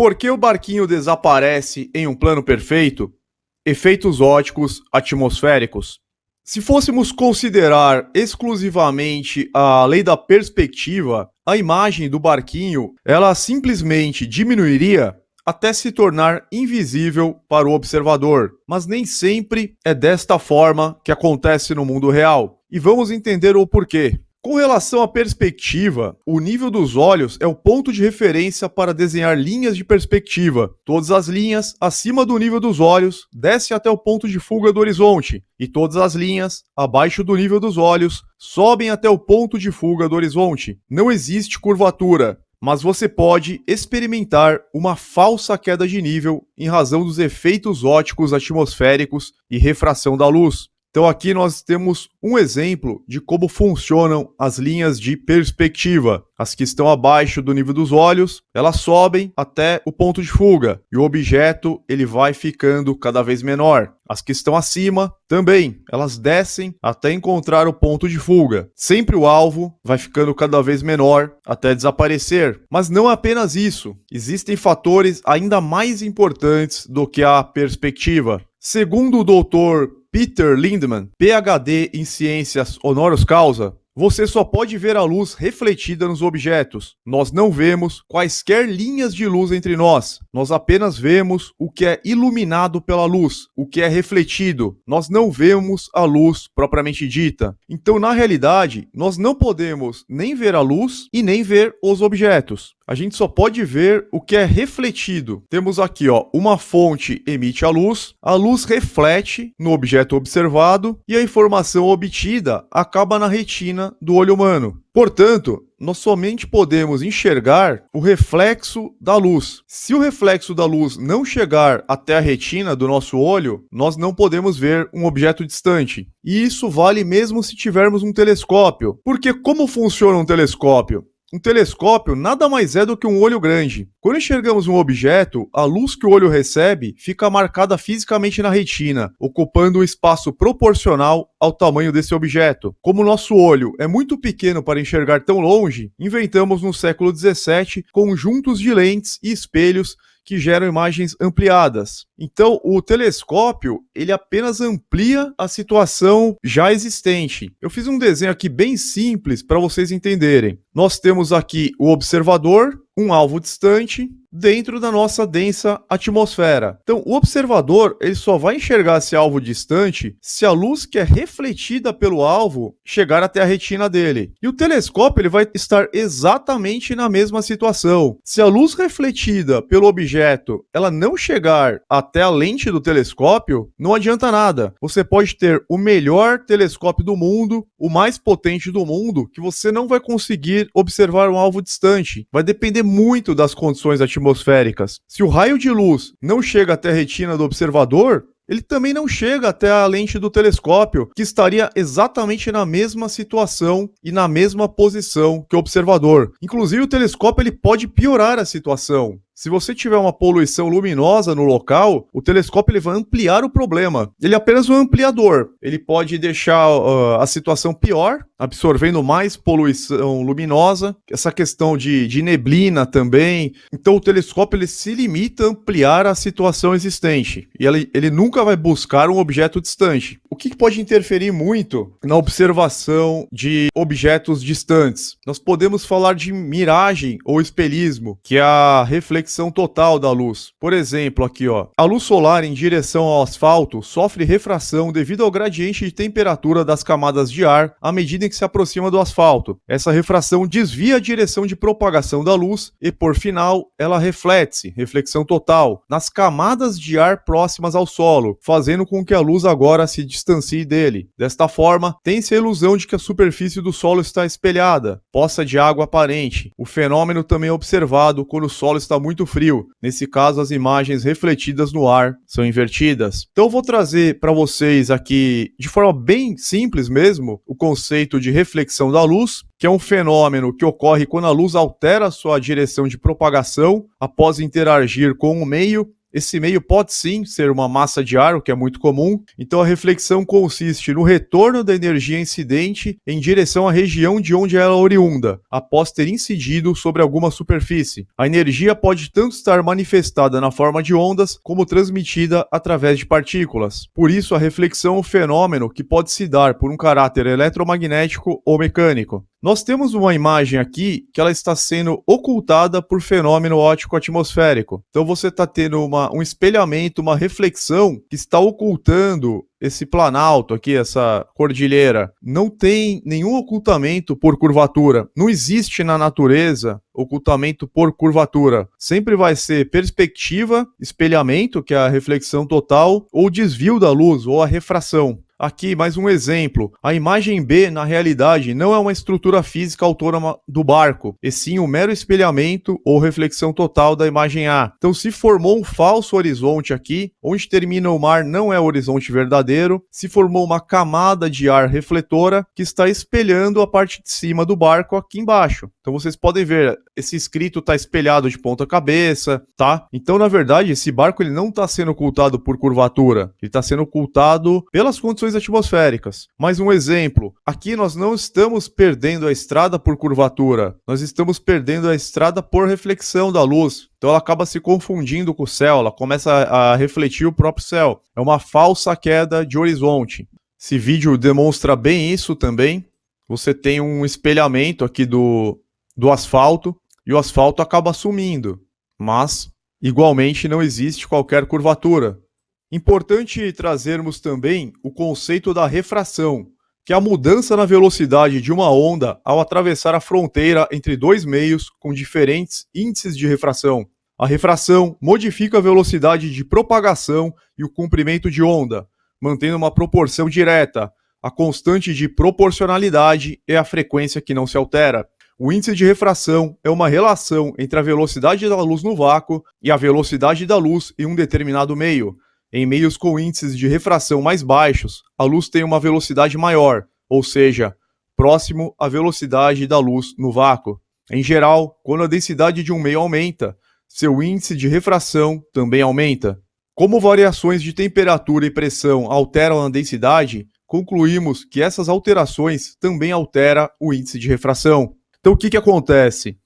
Por que o barquinho desaparece em um plano perfeito? Efeitos óticos atmosféricos. Se fôssemos considerar exclusivamente a lei da perspectiva, a imagem do barquinho, ela simplesmente diminuiria até se tornar invisível para o observador. Mas nem sempre é desta forma que acontece no mundo real. E vamos entender o porquê. Com relação à perspectiva, o nível dos olhos é o ponto de referência para desenhar linhas de perspectiva. Todas as linhas acima do nível dos olhos descem até o ponto de fuga do horizonte, e todas as linhas abaixo do nível dos olhos sobem até o ponto de fuga do horizonte. Não existe curvatura, mas você pode experimentar uma falsa queda de nível em razão dos efeitos óticos atmosféricos e refração da luz. Então aqui nós temos um exemplo de como funcionam as linhas de perspectiva. As que estão abaixo do nível dos olhos, elas sobem até o ponto de fuga e o objeto ele vai ficando cada vez menor. As que estão acima também, elas descem até encontrar o ponto de fuga. Sempre o alvo vai ficando cada vez menor até desaparecer. Mas não apenas isso, existem fatores ainda mais importantes do que a perspectiva. Segundo o Dr. Peter Lindemann, PhD em Ciências Honoris Causa, você só pode ver a luz refletida nos objetos. Nós não vemos quaisquer linhas de luz entre nós. Nós apenas vemos o que é iluminado pela luz, o que é refletido. Nós não vemos a luz propriamente dita. Então, na realidade, nós não podemos nem ver a luz e nem ver os objetos. A gente só pode ver o que é refletido. Temos aqui, uma fonte emite a luz reflete no objeto observado e a informação obtida acaba na retina do olho humano. Portanto, nós somente podemos enxergar o reflexo da luz. Se o reflexo da luz não chegar até a retina do nosso olho, nós não podemos ver um objeto distante. E isso vale mesmo se tivermos um telescópio. Porque como funciona um telescópio? Um telescópio nada mais é do que um olho grande. Quando enxergamos um objeto, a luz que o olho recebe fica marcada fisicamente na retina, ocupando um espaço proporcional ao tamanho desse objeto. Como o nosso olho é muito pequeno para enxergar tão longe, inventamos no século XVII conjuntos de lentes e espelhos que geram imagens ampliadas. Então, o telescópio, ele apenas amplia a situação já existente. Eu fiz um desenho aqui bem simples para vocês entenderem. Nós temos aqui o observador, um alvo distante, dentro da nossa densa atmosfera. Então, o observador ele só vai enxergar esse alvo distante se a luz que é refletida pelo alvo chegar até a retina dele. E o telescópio ele vai estar exatamente na mesma situação. Se a luz refletida pelo objeto ela não chegar até a lente do telescópio, não adianta nada. Você pode ter o melhor telescópio do mundo, o mais potente do mundo, que você não vai conseguir observar um alvo distante. Vai depender muito das condições atmosféricas. Se o raio de luz não chega até a retina do observador, ele também não chega até a lente do telescópio, que estaria exatamente na mesma situação e na mesma posição que o observador. Inclusive, o telescópio ele pode piorar a situação. Se você tiver uma poluição luminosa no local, o telescópio ele vai ampliar o problema. Ele é apenas um ampliador. Ele pode deixar a situação pior, absorvendo mais poluição luminosa. Essa questão de neblina também. Então o telescópio ele se limita a ampliar a situação existente. E ele nunca vai buscar um objeto distante. O que pode interferir muito na observação de objetos distantes? Nós podemos falar de miragem ou espelhismo, que é a reflexão total da luz. Por exemplo, aqui, a luz solar em direção ao asfalto sofre refração devido ao gradiente de temperatura das camadas de ar à medida em que se aproxima do asfalto. Essa refração desvia a direção de propagação da luz e, por final, ela reflete-se, reflexão total, nas camadas de ar próximas ao solo, fazendo com que a luz agora se distancie dele. Desta forma, tem-se a ilusão de que a superfície do solo está espelhada, poça de água aparente. O fenômeno também é observado quando o solo está muito frio. Nesse caso, as imagens refletidas no ar são invertidas. Então eu vou trazer para vocês aqui, de forma bem simples mesmo, o conceito de reflexão da luz, que é um fenômeno que ocorre quando a luz altera sua direção de propagação após interagir com o meio Esse meio pode sim ser uma massa de ar, o que é muito comum. Então a reflexão consiste no retorno da energia incidente em direção à região de onde ela é oriunda, após ter incidido sobre alguma superfície. A energia pode tanto estar manifestada na forma de ondas, como transmitida através de partículas. Por isso, a reflexão é um fenômeno que pode se dar por um caráter eletromagnético ou mecânico. Nós temos uma imagem aqui que ela está sendo ocultada por fenômeno óptico atmosférico. Então você está tendo um espelhamento, uma reflexão que está ocultando esse planalto aqui, essa cordilheira. Não tem nenhum ocultamento por curvatura. Não existe na natureza ocultamento por curvatura. Sempre vai ser perspectiva, espelhamento, que é a reflexão total, ou desvio da luz, ou a refração. Aqui, mais um exemplo. A imagem B, na realidade, não é uma estrutura física autônoma do barco, e sim um mero espelhamento ou reflexão total da imagem A. Então, se formou um falso horizonte aqui, onde termina o mar não é o horizonte verdadeiro, se formou uma camada de ar refletora que está espelhando a parte de cima do barco aqui embaixo. Então, vocês podem ver, esse escrito está espelhado de ponta cabeça, tá? Então, na verdade, esse barco ele não está sendo ocultado por curvatura, ele está sendo ocultado pelas condições atmosféricas. Mais um exemplo, aqui nós não estamos perdendo a estrada por curvatura, nós estamos perdendo a estrada por reflexão da luz. Então ela acaba se confundindo com o céu, ela começa a refletir o próprio céu. É uma falsa queda de horizonte. Esse vídeo demonstra bem isso também. Você tem um espelhamento aqui do asfalto e o asfalto acaba sumindo, mas igualmente não existe qualquer curvatura. Importante trazermos também o conceito da refração, que é a mudança na velocidade de uma onda ao atravessar a fronteira entre dois meios com diferentes índices de refração. A refração modifica a velocidade de propagação e o comprimento de onda, mantendo uma proporção direta. A constante de proporcionalidade é a frequência que não se altera. O índice de refração é uma relação entre a velocidade da luz no vácuo e a velocidade da luz em um determinado meio. Em meios com índices de refração mais baixos, a luz tem uma velocidade maior, ou seja, próximo à velocidade da luz no vácuo. Em geral, quando a densidade de um meio aumenta, seu índice de refração também aumenta. Como variações de temperatura e pressão alteram a densidade, concluímos que essas alterações também alteram o índice de refração. Então o que acontece?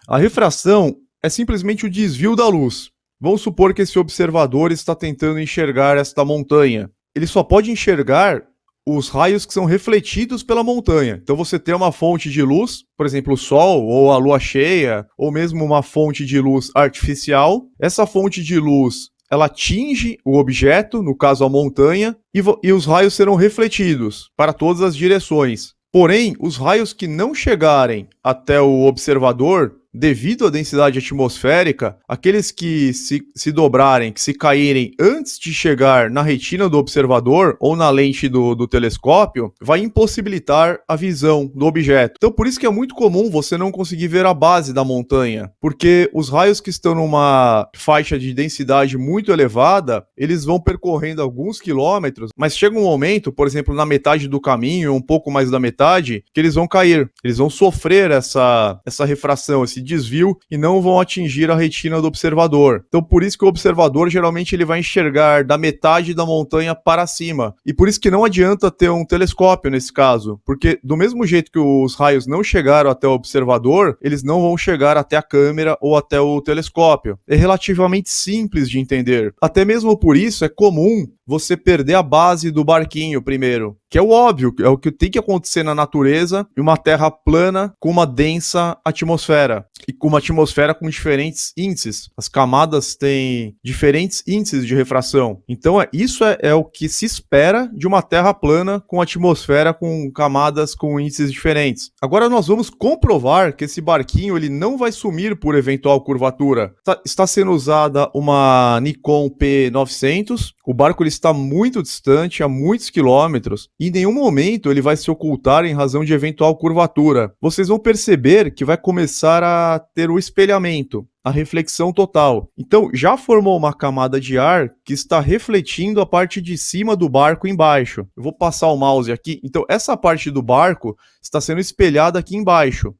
A refração é simplesmente o desvio da luz. Vamos supor que esse observador está tentando enxergar esta montanha. Ele só pode enxergar os raios que são refletidos pela montanha. Então você tem uma fonte de luz, por exemplo, o sol ou a lua cheia, ou mesmo uma fonte de luz artificial. Essa fonte de luz, ela atinge o objeto, no caso a montanha, e os raios serão refletidos para todas as direções. Porém, os raios que não chegarem até o observador, devido à densidade atmosférica, aqueles que se dobrarem, que se caírem antes de chegar na retina do observador ou na lente do telescópio, vai impossibilitar a visão do objeto. Então, por isso que é muito comum você não conseguir ver a base da montanha, porque os raios que estão numa faixa de densidade muito elevada, eles vão percorrendo alguns quilômetros, mas chega um momento, por exemplo, na metade do caminho, um pouco mais da metade, que eles vão cair, eles vão sofrer essa refração, esse desvio, e não vão atingir a retina do observador. Então por isso que o observador geralmente ele vai enxergar da metade da montanha para cima, e por isso que não adianta ter um telescópio nesse caso, porque do mesmo jeito que os raios não chegaram até o observador, eles não vão chegar até a câmera ou até o telescópio. É relativamente simples de entender. Até mesmo por isso é comum você perder a base do barquinho primeiro, que é o óbvio, é o que tem que acontecer na natureza, em uma terra plana com uma densa atmosfera, e com uma atmosfera com diferentes índices. As camadas têm diferentes índices de refração. Então isso é o que se espera de uma terra plana com atmosfera com camadas com índices diferentes. Agora nós vamos comprovar que esse barquinho ele não vai sumir por eventual curvatura. Está sendo usada uma Nikon P900, o barco ele está muito distante, a muitos quilômetros, e em nenhum momento ele vai se ocultar em razão de eventual curvatura. Vocês vão perceber que vai começar a ter o espelhamento, a reflexão total. Então já formou uma camada de ar que está refletindo a parte de cima do barco embaixo. Eu vou passar o mouse aqui. Então essa parte do barco está sendo espelhada aqui embaixo,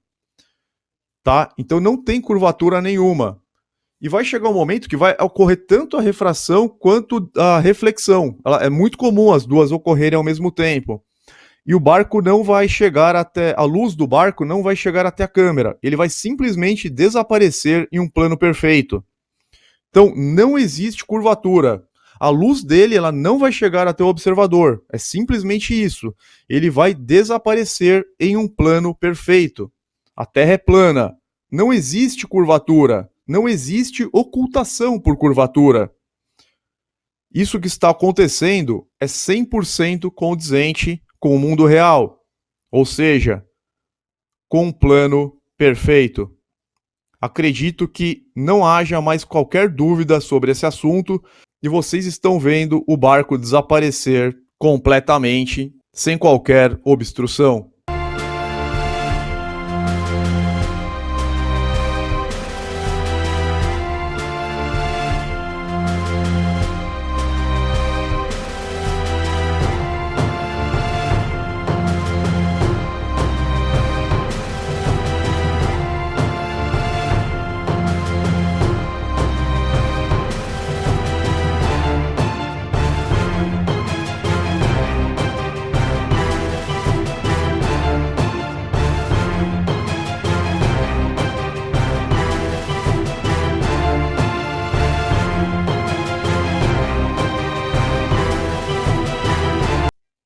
tá? Então não tem curvatura nenhuma. E vai chegar um momento que vai ocorrer tanto a refração quanto a reflexão. É muito comum as duas ocorrerem ao mesmo tempo. E o barco não vai chegar até... A luz do barco não vai chegar até a câmera. Ele vai simplesmente desaparecer em um plano perfeito. Então, não existe curvatura. A luz dele ela não vai chegar até o observador. É simplesmente isso. Ele vai desaparecer em um plano perfeito. A Terra é plana. Não existe curvatura. Não existe ocultação por curvatura. Isso que está acontecendo é 100% condizente com o mundo real. Ou seja, com um plano perfeito. Acredito que não haja mais qualquer dúvida sobre esse assunto e vocês estão vendo o barco desaparecer completamente, sem qualquer obstrução.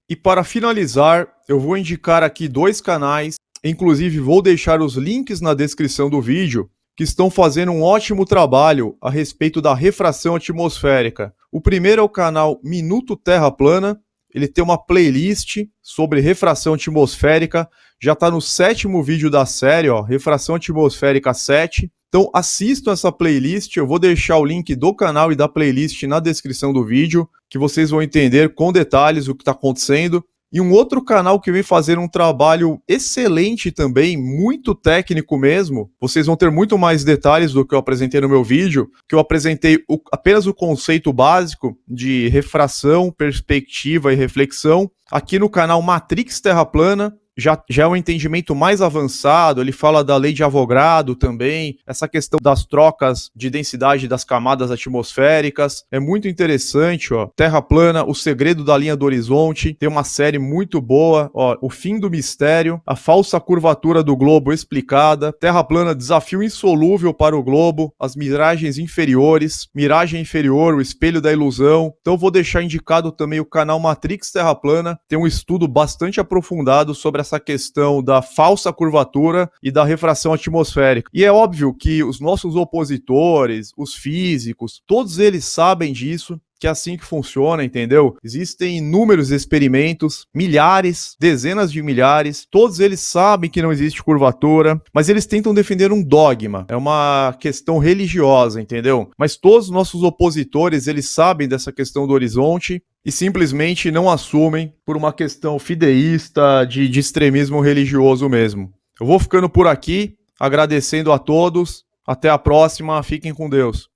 E para finalizar, eu vou indicar aqui 2 canais, inclusive vou deixar os links na descrição do vídeo, que estão fazendo um ótimo trabalho a respeito da refração atmosférica. O primeiro é o canal Minuto Terra Plana, ele tem uma playlist sobre refração atmosférica, já está no 7º vídeo da série, ó, Refração Atmosférica 7. Então assistam essa playlist, eu vou deixar o link do canal e da playlist na descrição do vídeo, que vocês vão entender com detalhes o que está acontecendo. E um outro canal que vem fazendo um trabalho excelente também, muito técnico mesmo, vocês vão ter muito mais detalhes do que eu apresentei no meu vídeo, que eu apresentei apenas o conceito básico de refração, perspectiva e reflexão, aqui no canal Matrix Terra Plana. Já é um entendimento mais avançado, ele fala da lei de Avogadro também, essa questão das trocas de densidade das camadas atmosféricas, é muito interessante, ó. Terra Plana, o segredo da linha do horizonte, tem uma série muito boa, ó, o fim do mistério, a falsa curvatura do globo explicada, Terra Plana, desafio insolúvel para o globo, as miragens inferiores, miragem inferior, o espelho da ilusão. Então vou deixar indicado também o canal Matrix Terra Plana, tem um estudo bastante aprofundado sobre essa questão da falsa curvatura e da refração atmosférica. E é óbvio que os nossos opositores, os físicos, todos eles sabem disso, que é assim que funciona, entendeu? Existem inúmeros experimentos, milhares, dezenas de milhares, todos eles sabem que não existe curvatura, mas eles tentam defender um dogma, é uma questão religiosa, entendeu? Mas todos os nossos opositores, eles sabem dessa questão do horizonte e simplesmente não assumem por uma questão fideísta, de extremismo religioso mesmo. Eu vou ficando por aqui, agradecendo a todos, até a próxima, fiquem com Deus.